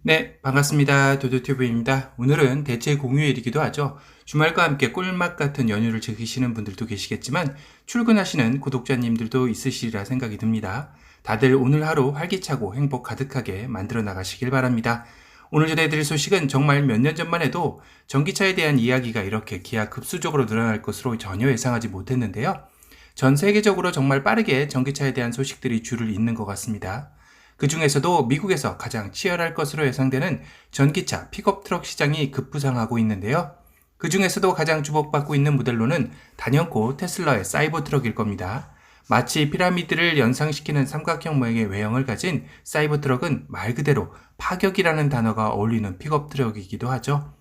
네, 반갑습니다. 도도튜브입니다. 오늘은 대체 공휴일이기도 하죠. 주말과 함께 꿀맛 같은 연휴를 즐기시는 분들도 계시겠지만 출근하시는 구독자님들도 있으시리라 생각이 듭니다. 다들 오늘 하루 활기차고 행복 가득하게 만들어 나가시길 바랍니다. 오늘 전해드릴 소식은 정말 몇 년 전만 해도 전기차에 대한 이야기가 이렇게 기하급수적으로 늘어날 것으로 전혀 예상하지 못했는데요. 전 세계적으로 정말 빠르게 전기차에 대한 소식들이 줄을 잇는 것 같습니다. 그 중에서도 미국에서 가장 치열할 것으로 예상되는 전기차 픽업 트럭 시장이 급부상하고 있는데요. 그 중에서도 가장 주목받고 있는 모델로는 단연코 테슬라의 사이버 트럭일 겁니다. 마치 피라미드를 연상시키는 삼각형 모양의 외형을 가진 사이버 트럭은 말 그대로 파격이라는 단어가 어울리는 픽업 트럭이기도 하죠.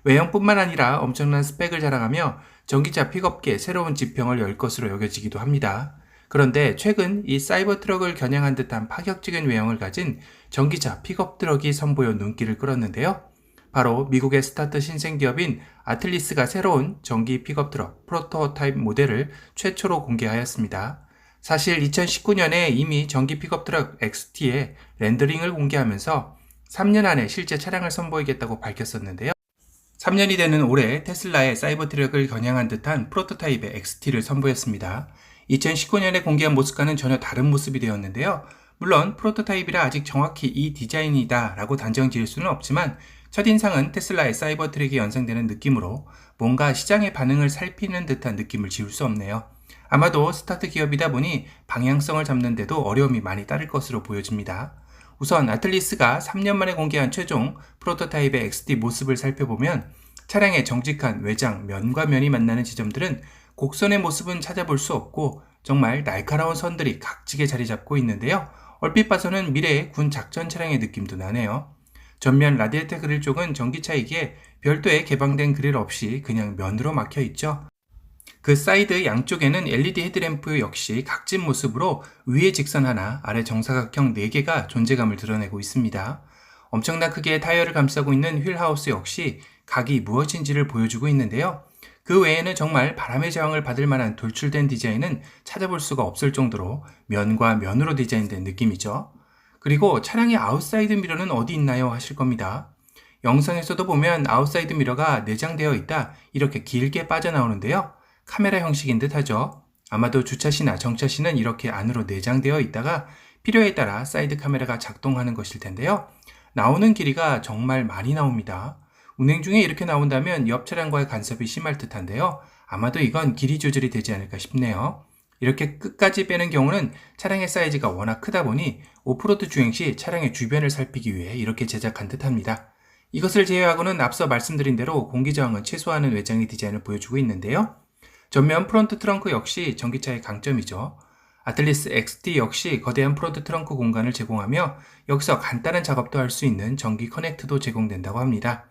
외형뿐만 아니라 엄청난 스펙을 자랑하며 전기차 픽업계의 새로운 지평을 열 것으로 여겨지기도 합니다. 그런데 최근 이 사이버 트럭을 겨냥한 듯한 파격적인 외형을 가진 전기차 픽업 트럭이 선보여 눈길을 끌었는데요. 바로 미국의 스타트 신생기업인 아틀리스가 새로운 전기 픽업 트럭 프로토타입 모델을 최초로 공개하였습니다. 사실 2019년에 이미 전기 픽업 트럭 XT의 렌더링을 공개하면서 3년 안에 실제 차량을 선보이겠다고 밝혔었는데요. 3년이 되는 올해 테슬라의 사이버 트럭을 겨냥한 듯한 프로토타입의 XT를 선보였습니다. 2019년에 공개한 모습과는 전혀 다른 모습이 되었는데요. 물론 프로토타입이라 아직 정확히 이 디자인이다 라고 단정 지을 수는 없지만 첫인상은 테슬라의 사이버 트럭이 연상되는 느낌으로 뭔가 시장의 반응을 살피는 듯한 느낌을 지울 수 없네요. 아마도 스타트 기업이다 보니 방향성을 잡는 데도 어려움이 많이 따를 것으로 보여집니다. 우선 아틀리스가 3년 만에 공개한 최종 프로토타입의 XT 모습을 살펴보면 차량의 정직한 외장, 면과 면이 만나는 지점들은 곡선의 모습은 찾아볼 수 없고 정말 날카로운 선들이 각지게 자리 잡고 있는데요. 얼핏 봐서는 미래의 군 작전 차량의 느낌도 나네요. 전면 라디에이터 그릴 쪽은 전기차이기에 별도의 개방된 그릴 없이 그냥 면으로 막혀 있죠. 그 사이드 양쪽에는 LED 헤드램프 역시 각진 모습으로 위에 직선 하나, 아래 정사각형 4개가 존재감을 드러내고 있습니다. 엄청난 크기의 타이어를 감싸고 있는 휠하우스 역시 각이 무엇인지를 보여주고 있는데요. 그 외에는 정말 바람의 저항을 받을 만한 돌출된 디자인은 찾아볼 수가 없을 정도로 면과 면으로 디자인된 느낌이죠. 그리고 차량의 아웃사이드 미러는 어디 있나요? 하실 겁니다. 영상에서도 보면 아웃사이드 미러가 내장되어 있다 이렇게 길게 빠져나오는데요. 카메라 형식인 듯 하죠. 아마도 주차시나 정차시는 이렇게 안으로 내장되어 있다가 필요에 따라 사이드 카메라가 작동하는 것일 텐데요. 나오는 길이가 정말 많이 나옵니다. 운행 중에 이렇게 나온다면 옆 차량과의 간섭이 심할 듯한데요. 아마도 이건 길이 조절이 되지 않을까 싶네요. 이렇게 끝까지 빼는 경우는 차량의 사이즈가 워낙 크다 보니 오프로드 주행 시 차량의 주변을 살피기 위해 이렇게 제작한 듯합니다. 이것을 제외하고는 앞서 말씀드린 대로 공기저항은 최소화하는 외장의 디자인을 보여주고 있는데요. 전면 프론트 트렁크 역시 전기차의 강점이죠. 아틀리스 XT 역시 거대한 프론트 트렁크 공간을 제공하며 여기서 간단한 작업도 할 수 있는 전기 커넥트도 제공된다고 합니다.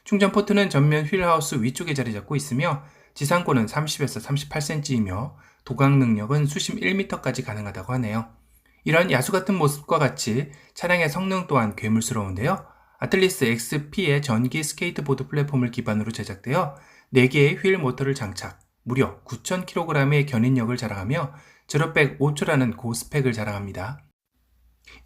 충전 포트는 전면 휠하우스 위쪽에 자리 잡고 있으며 지상고는 30에서 38cm이며 도각 능력은 수심 1m까지 가능하다고 하네요. 이런 야수 같은 모습과 같이 차량의 성능 또한 괴물스러운데요. 아틀리스 XP의 전기 스케이트보드 플랫폼을 기반으로 제작되어 4개의 휠 모터를 장착, 무려 9,000kg의 견인력을 자랑하며 제로백 5초라는 고스펙을 자랑합니다.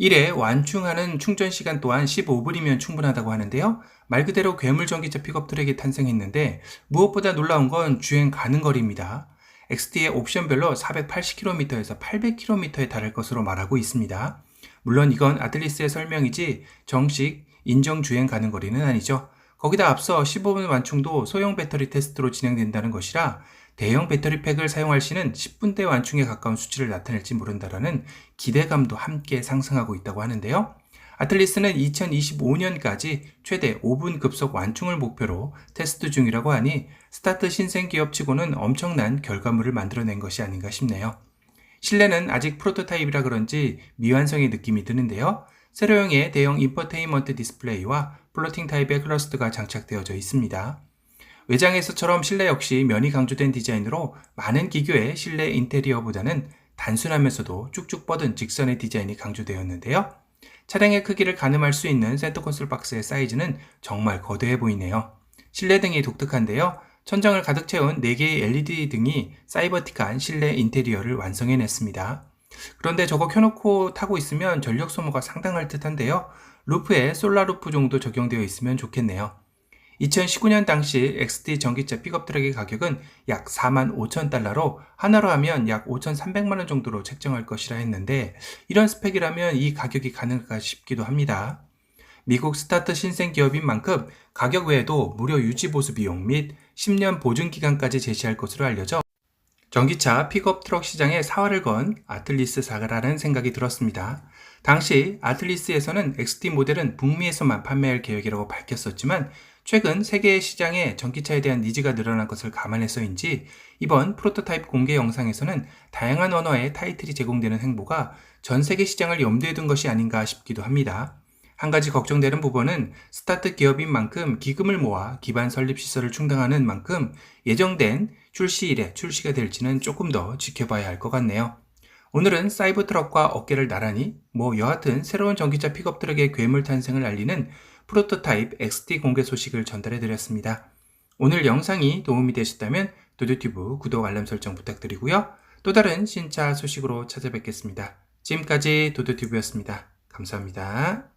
1회 완충하는 충전 시간 또한 15분이면 충분하다고 하는데요. 말 그대로 괴물 전기차 픽업 트랙이 탄생했는데 무엇보다 놀라운 건 주행 가능 거리입니다. XT의 옵션별로 480km에서 800km에 달할 것으로 말하고 있습니다. 물론 이건 아틀리스의 설명이지 정식 인정 주행 가능 거리는 아니죠. 거기다 앞서 15분 완충도 소형 배터리 테스트로 진행된다는 것이라 대형 배터리팩을 사용할 시는 10분대 완충에 가까운 수치를 나타낼지 모른다라는 기대감도 함께 상승하고 있다고 하는데요. 아틀리스는 2025년까지 최대 5분 급속 완충을 목표로 테스트 중이라고 하니 스타트 신생 기업치고는 엄청난 결과물을 만들어낸 것이 아닌가 싶네요. 실내는 아직 프로토타입이라 그런지 미완성의 느낌이 드는데요. 세로형의 대형 인포테인먼트 디스플레이와 플로팅 타입의 클러스터가 장착되어져 있습니다. 외장에서처럼 실내 역시 면이 강조된 디자인으로 많은 기교의 실내 인테리어보다는 단순하면서도 쭉쭉 뻗은 직선의 디자인이 강조되었는데요. 차량의 크기를 가늠할 수 있는 센터 콘솔 박스의 사이즈는 정말 거대해 보이네요. 실내 등이 독특한데요. 천장을 가득 채운 4개의 LED 등이 사이버틱한 실내 인테리어를 완성해냈습니다. 그런데 저거 켜놓고 타고 있으면 전력 소모가 상당할 듯한데요. 루프에 솔라 루프 정도 적용되어 있으면 좋겠네요. 2019년 당시 XT 전기차 픽업 트럭의 가격은 약 45,000달러로 하나로 하면 약 5,300만 원 정도로 책정할 것이라 했는데 이런 스펙이라면 이 가격이 가능할까 싶기도 합니다. 미국 스타트 신생 기업인 만큼 가격 외에도 무료 유지 보수 비용 및 10년 보증 기간까지 제시할 것으로 알려져 전기차 픽업 트럭 시장에 사활을 건 아틀리스사라는 생각이 들었습니다. 당시 아틀리스에서는 XT 모델은 북미에서만 판매할 계획이라고 밝혔었지만 최근 세계 시장에 전기차에 대한 니즈가 늘어난 것을 감안해서인지 이번 프로토타입 공개 영상에서는 다양한 언어의 타이틀이 제공되는 행보가 전 세계 시장을 염두에 둔 것이 아닌가 싶기도 합니다. 한 가지 걱정되는 부분은 스타트 기업인 만큼 기금을 모아 기반 설립 시설을 충당하는 만큼 예정된 출시일에 출시가 될지는 조금 더 지켜봐야 할 것 같네요. 오늘은 사이버 트럭과 어깨를 나란히 여하튼 새로운 전기차 픽업 트럭의 괴물 탄생을 알리는 프로토타입 XT 공개 소식을 전달해 드렸습니다. 오늘 영상이 도움이 되셨다면 도도튜브 구독 알람 설정 부탁드리고요. 또 다른 신차 소식으로 찾아뵙겠습니다. 지금까지 도도튜브였습니다. 감사합니다.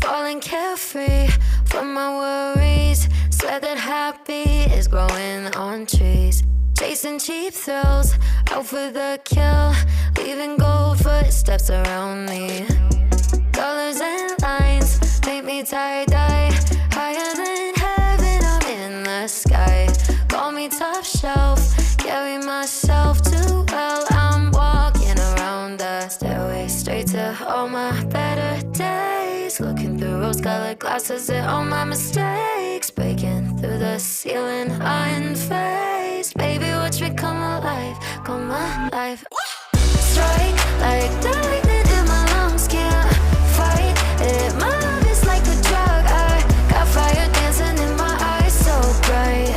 Falling carefree from my worries. Swear that happy is growing on trees. Chasing cheap thrills, out for the kill. Leaving gold footsteps around me. Colors and lines make me tie-dye. Higher than heaven, I'm in the sky. Call me top shelf, carry myself too well. I'm walking around the stairway straight to all my better days. Looking through rose-colored glasses at all my mistakes. Breaking through the ceiling, unfazed. Baby, watch me come alive, come alive. Strike like the lightning in my lungs, can't fight it. My love is like a drug, I got fire dancing in my eyes, so bright.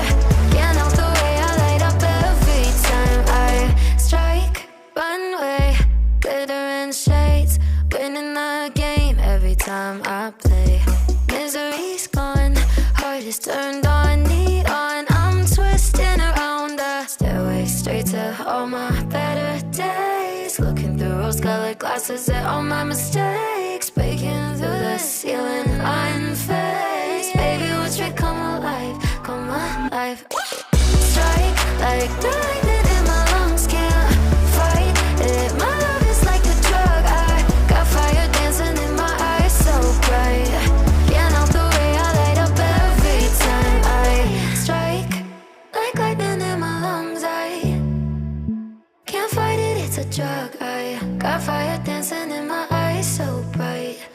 Can't help the way I light up every time I strike. Runway, glitter and shades, winning the game every time I play. Misery's gone, heart is turned on, neon. I'm twisting around the stairway straight to all my better days. Looking through rose-colored glasses at all my mistakes. Breaking through the ceiling, unfazed. Baby, watch me come alive, come alive. Strike like the lightning in my lungs, can't fight it. My love is like a drug, I got fire dancing in my eyes, so bright. Can't help the way I light up every time I strike. Like lightning in my lungs, I can't fight it, it's a drug. I got fire dancing in my